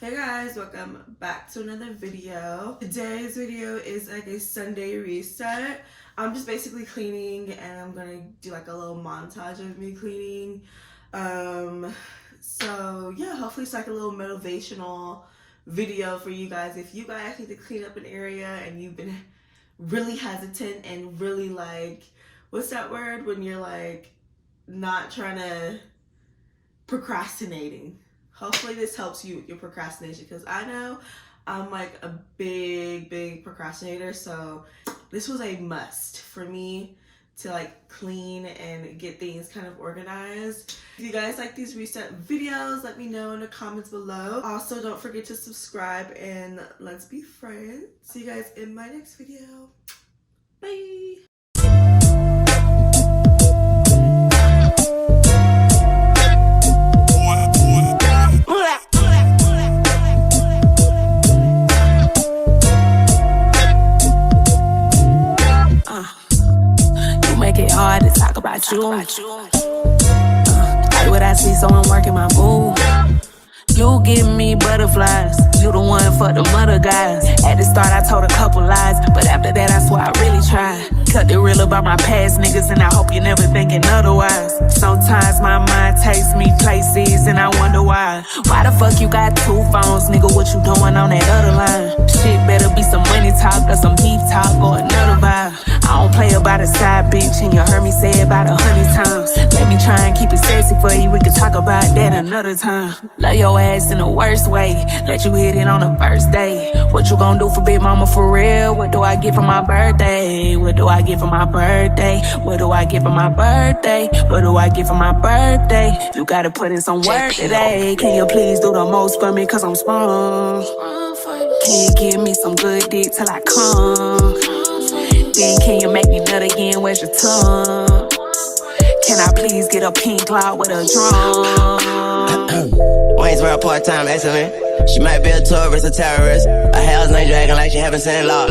Hey guys, welcome back to another video. Today's video is like a Sunday reset. I'm just basically cleaning and I'm gonna do like a little montage of me cleaning. So yeah, hopefully it's like a little motivational video for you guys. If you guys need to clean up an area and you've been really hesitant and really like, what's that word when you're like not trying to, procrastinating. Hopefully this helps you with your procrastination, because I know I'm like a big procrastinator, so this was a must for me to like clean and get things kind of organized. If you guys like these reset videos, let me know in the comments below. Also, don't forget to subscribe and let's be friends. See you guys in my next video. Bye. Hard to talk about you. Like what I see, so I'm working my move. You give me butterflies. You the one for the mother guys. At the start, I told a couple lies, but after that, I swear I really tried. Cut the real about my past niggas, and I hope you're never thinking otherwise. Sometimes my mind takes me places, and I wonder why. Why the fuck you got two phones, nigga? What you doing on that other line? Shit better be some money talk or some beef talk or another vibe. I don't play about a side bitch, and you heard me say it about 100 times. Let me try and keep it sexy for you, we can talk about that another time. Love your ass in the worst way, let you hit it on the first day. What you gonna do for big mama for real? What do I get for my birthday? What do I get for my birthday? What do I get for my birthday? What do I get for my birthday? You gotta put in some work today. Can you please do the most for me, cause I'm sprung? Can you give me some good dick till I come? Then can you make me nut again? Where's your tongue? Can I please get a pink cloud with a drum? Waynesboro part-time excellent. She might be a tourist, a terrorist. A hell's name dragging like she haven't seen law.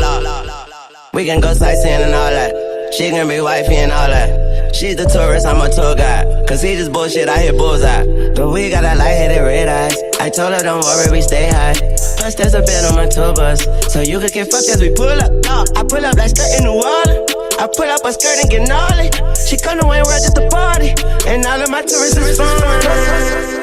We can go sightseeing and all that. She can be wifey and all that. She's the tourist, I'm a tour guide. Cause he just bullshit, I hit bullseye. But we got that light-headed red eyes. I told her don't worry, we stay high. Plus there's a bed on my tour bus, so you can get fucked as we pull up. I pull up like skirt in New Orleans. I pull up a skirt and get gnarly. She come to Wayne World at the party, and all of my tourists respond.